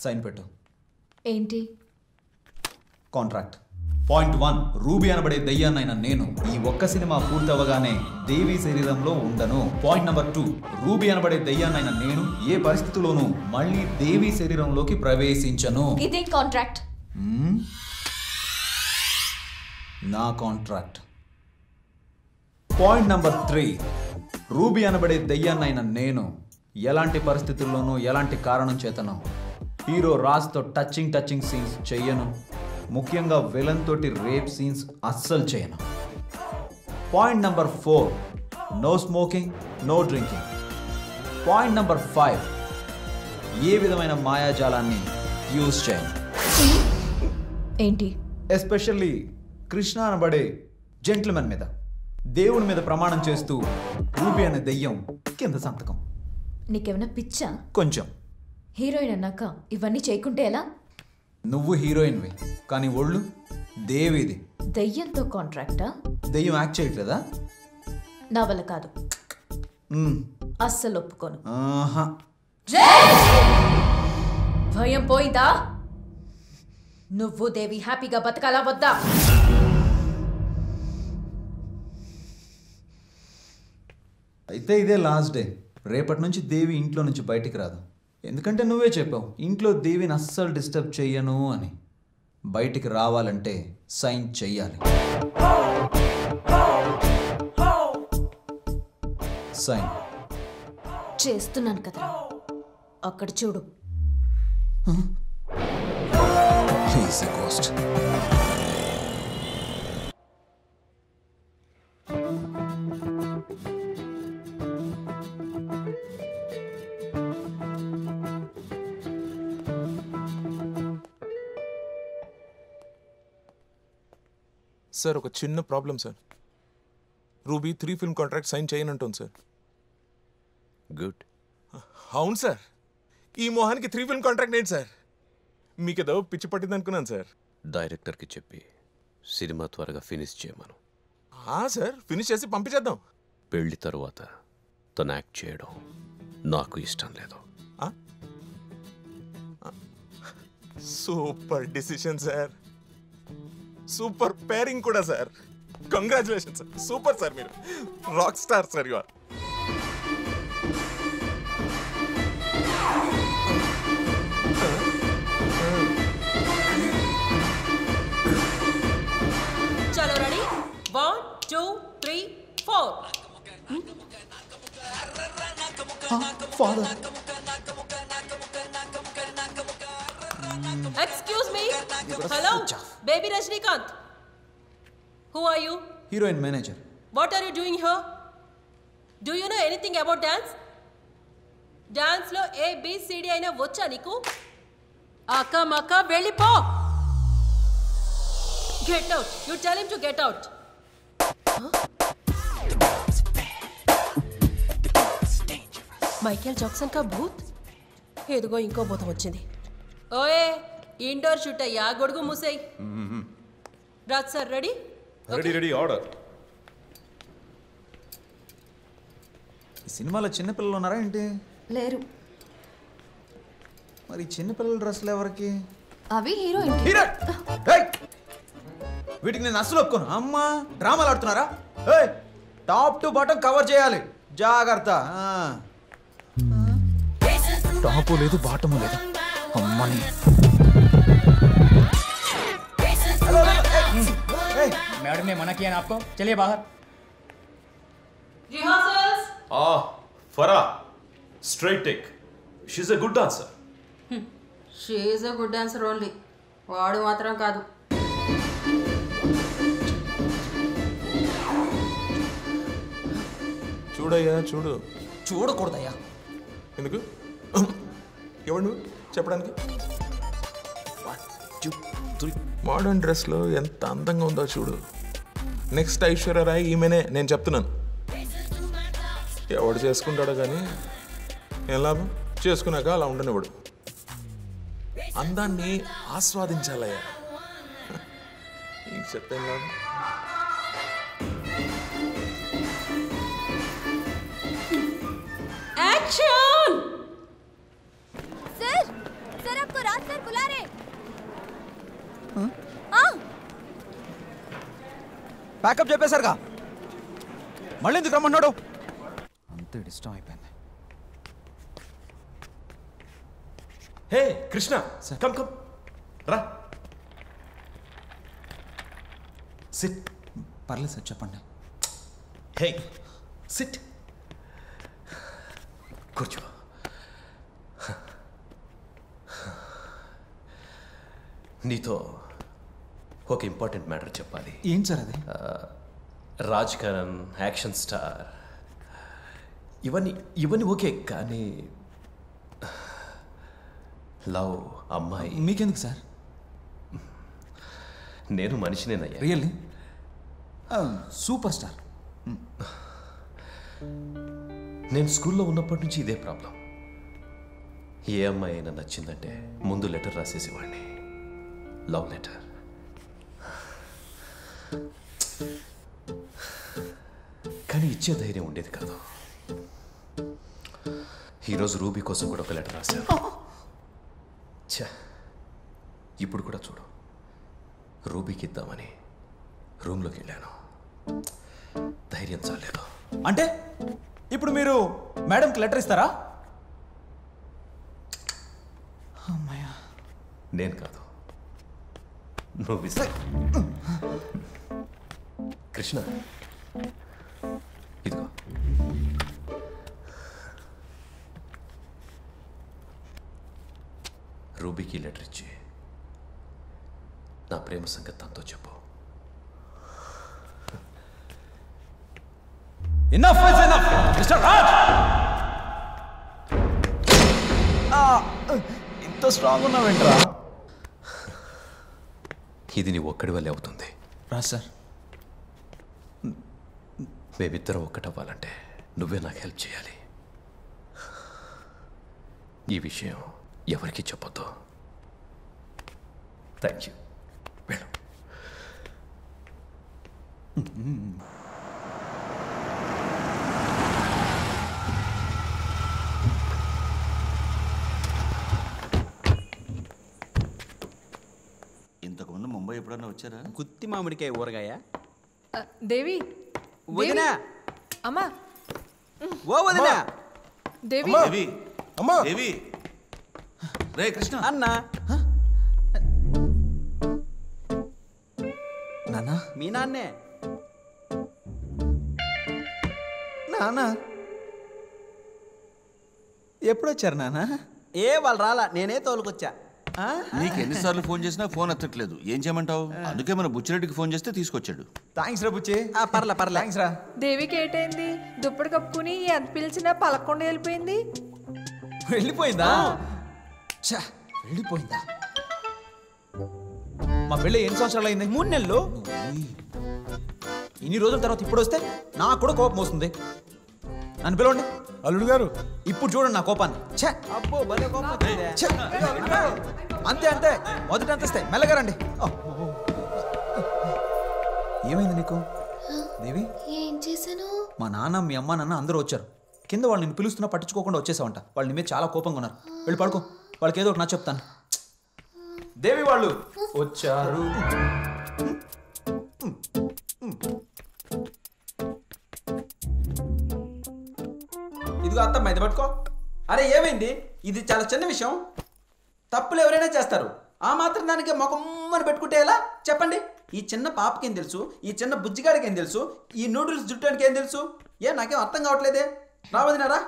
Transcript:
Sign పెట్టు. ఏంటి? Contract. Point 1, ruby అనబడే దయ్యాన్నైనా నేను ఈ ఒక్క సినిమా పూర్తవగానే దేవి శరీరంలో ఉండను. పాయింట్ నెంబర్ 2, రూబీ అనబడే దయ్యాన్నైనా నేను ఏ పరిస్థితుల్లోనూ మళ్ళీ దేవి శరీరంలోకి ప్రవేశించను. ఇదే కాంట్రాక్ట్. నా కాంట్రాక్ట్. పాయింట్ నెంబర్ 3, రూబీ అనబడే దయ్యాన్నైనా నేను ఎలాంటి పరిస్థితుల్లోనూ ఎలాంటి కారణం చేతను హీరో రాజ్తో టచింగ్ సీన్స్ చెయ్యను. ముఖ్యంగా విలన్ తోటి రేప్ సీన్స్ అస్సలు చేయను. Point number 4, no smoking, no drinking. Point number 5, ఏ విధమైన మాయాజాలాన్ని యూజ్ చేయను. ఏంటి? ఎస్పెషల్లీ కృష్ణ అనబడే జెంట్మెన్ మీద దేవుడి మీద ప్రమాణం చేస్తూ రూబీ అనే దెయ్యం కింద సంతకం. నీకేమైనా పిచ్చా? కొంచెం. హీరోయిన్ అన్నాక ఇవన్నీ చేయకుంటే ఎలా? నువ్వు హీరోయిన్వి కానీ ఒళ్ళు దేవిది. దెయ్యంతో కాంట్రాక్టా? దెయ్యం యాక్ట్ చేయట్లేదా? నా వల్ల కాదు. అస్సలు ఒప్పుకోను. భయం పోయిందా? నువ్వు దేవి హ్యాపీగా బతకాలా వద్దా? అయితే ఇదే లాస్ట్ డే. రేపటి నుంచి దేవి ఇంట్లో నుంచి బయటికి రాదు. ఎందుకంటే నువ్వే చెప్పావు ఇంట్లో దేవిని అస్సలు డిస్టర్బ్ చెయ్యను అని. బయటికి రావాలంటే సైన్ చెయ్యాలి. సైన్ చేస్తున్నాను కదరా, అక్కడ చూడు. He's a ghost. సార్ ఒక చిన్న problem sir. Ruby 3 film contract sign చేయనంటుంది సార్. గుడ్. అవును సార్, ఈ మోహానికి 3 ఫిల్మ్ కాంట్రాక్ట్ ఏంటి సార్? మీకేదో పిచ్చి పట్టింది అనుకున్నాను సార్. డైరెక్టర్కి చెప్పి సినిమా త్వరగా ఫినిష్ చేయమను. సార్ ఫినిష్ చేసి పంపించేద్దాం. పెళ్లి తరువాత తను యాక్ట్ చేయడం నాకు ఇష్టం లేదు. Super decision sir. Super pairing కూడా sir. Congratulation sir. Super sir, మీరు rock star sir. You are. చలో ready, 1 2 3 4. Father, Excuse me. Hello, baby Rajnikant. Who are you? Heroine manager. What are you doing here? Do you know anything about dance? Dance లో ABCD అయినా వచ్చా నీకు? అక్క మక్క వెళ్ళిపో. Get out. You tell him to get out. Michael Jackson కా భూత్. ఎదుగో ఇంకో భూతం వచ్చింది. ఓయే ఇండోర్ షూట్ అయ్యా, గొడుగు మూసేయ్. Raj sir ready? Ready. Order. ఈ సినిమాలో చిన్నపిల్లలు ఉన్నారా ఏంటి? లేరు. మరి చిన్నపిల్లల డ్రెస్సులు ఎవరికి? అవి హీరోయిన్. వీటికి నేను అస్సలు ఒప్పుకోను. అమ్మా డ్రామాలు ఆడుతున్నారా? టాప్ టు బాటం కవర్ చేయాలి, జాగ్రత్త. టాపు లేదు బాటము లేదు. అమ్మని मैडम ने मना किया ना आपको, चलिए बाहर. Rehearsals. Farah, straight take. She's a good dancer. She is a good dancer only. వాడు మాత్రం కాదు. చూడయ్యా చూడు. చూడకూడదయ్యా. ఎందుకు? ఎవడు నువ్వు చెప్పడానికి? మోడర్న్ డ్రెస్లో ఎంత అందంగా ఉందో చూడు. నెక్స్ట్ ఐశ్వర్య రాయ్ ఈమెనే, నేను చెప్తున్నాను. ఎవడు చేసుకుంటాడో కానీ ఏం లాభం? చేసుకున్నాక అలా ఉండనివాడు. అందాన్ని ఆస్వాదించాలయ్యా. నీకు చెప్పేం లాభం? Action! सर, सर आपको ప్యాకప్ చెప్పేశారుగా, మళ్ళీ ఎందుకు రమ్మన్నాడు? అంతే ఇష్టం అయిపోయింది. హే కృష్ణ, కమ్ కమ్ రా. సిట్. పర్లేదు సార్, చెప్పండి. హే సిట్. కూర్చో. నీతో ఒక ఇంపార్టెంట్ మ్యాటర్ చెప్పాలి. ఏంటి సార్ అది? రాజ్ కరణ్, యాక్షన్ స్టార్, ఇవన్నీ ఓకే, కానీ లవ్, అమ్మాయి. మీకెందుకు సార్? నేను మనిషినేనయ్యా. Really super star. నేను స్కూల్లో ఉన్నప్పటి నుంచి ఇదే ప్రాబ్లం. ఏ అమ్మాయి అయినా నచ్చిందంటే ముందు లెటర్ రాసేసేవాడిని, లవ్ లెటర్. కానీ ఇచ్చే ధైర్యం ఉండేది కాదు. ఈరోజు రూబీ కోసం కూడా ఒక లెటర్ రాశాను. ఛా, ఇప్పుడు కూడా చూడు, రూబీకి ఇద్దామని రూమ్లోకి వెళ్ళాను. ధైర్యం చాలేదు. అంటే ఇప్పుడు మీరు మేడంకి లెటర్ ఇస్తారా? అమ్మాయ్యా. నేను కాదు, నువ్వు ఇస్తా. కృష్ణ, ఇదిగో. రూబీకి లెటర్ ఇచ్చి నా ప్రేమ సంగతి తనతో చెప్పు. Enough is enough, Mr. Raj! ఇంత స్ట్రాంగ్ ఉన్నావేంట్రా? ఇది నీ ఒక్కడి వల్లే అవుతుంది. రాజ్ సార్, మేమిద్దరం ఒక్కటవ్వాలంటే నువ్వే నాకు హెల్ప్ చేయాలి. ఈ విషయం ఎవరికి చెప్పొద్దు. Thank you. వెళ్ళు. ఇంతకుముందు ముంబై ఎప్పుడన్నా వచ్చారా? గుత్తి మామిడికాయ ఊరగాయ. దేవి, వదినా, అమ్మా, ఓ వదినా, దేవి, దేవి, అమ్మా, దేవి, రే కృష్ణ, అన్న. నానా, మీ నాన్నే. నానా ఎప్పుడు వచ్చారు నానా? వాళ్ళు రాలా, నేనే తోలుకొచ్చా. నీకు ఎన్నిసార్లు ఫోన్ చేసినా ఫోన్ ఎత్తట్లేదు, ఏం చేయమంటావు? అందుకే మన బుచ్చిరెడ్డికి ఫోన్ చేస్తే తీసుకొచ్చాడు. థ్యాంక్స్ రా బుచ్చి. పర్లే థ్యాంక్స్ రా. దేవికి ఏటైంది? దుప్పటి కప్పుకుని ఎంత పిలిచినా పలకుండా వెళ్ళిపోయింది. వెళ్ళిపోయిందా? ఛా, వెళ్ళిపోయిందా? మా పెళ్ళి ఎన్ని సంవత్సరాలు అయింది? 3 నెలలు. ఇన్ని రోజుల తర్వాత ఇప్పుడు వస్తే నాకు కూడా కోపం వస్తుంది. నన్ను పిలవండి. అల్లుడు గారు, ఇప్పుడు చూడండి నా కోపాన్ని. ఛే, అబ్బో భలే కోపం వచ్చిందే. ఛే, అంతే అంతే, మొదటి అంతస్తే మెల్లగా రండి. ఏమైంది నీకు దేవి? ఏం చేశాను? మా నాన్న, మీ అమ్మ, నాన్న అందరూ వచ్చారు. కింద వాళ్ళు నిన్ను పిలుస్తున్నా పట్టించుకోకుండా వచ్చేసావంట. వాళ్ళు నీ మీద చాలా కోపంగా ఉన్నారు. వెళ్ళి పడుకో, వాళ్ళకి ఏదో ఒకటి నా చెప్తాను. దేవి వాళ్ళు వచ్చారు. ఇదిగో అత్తమ్మ, ఇది పట్టుకో. అరే ఏమైంది? ఇది చాలా చిన్న విషయం. తప్పులు ఎవరైనా చేస్తారు. ఆ మాత్రం దానికి మొకమ్మని పెట్టుకుంటే ఎలా చెప్పండి? ఈ చిన్న పాపకి ఏం తెలుసు? ఈ చిన్న బుజ్జిగాడికి ఏం తెలుసు? ఈ నూడిల్స్ జుట్టానికి ఏం తెలుసు? నాకేం అర్థం కావట్లేదే. రావదినారా?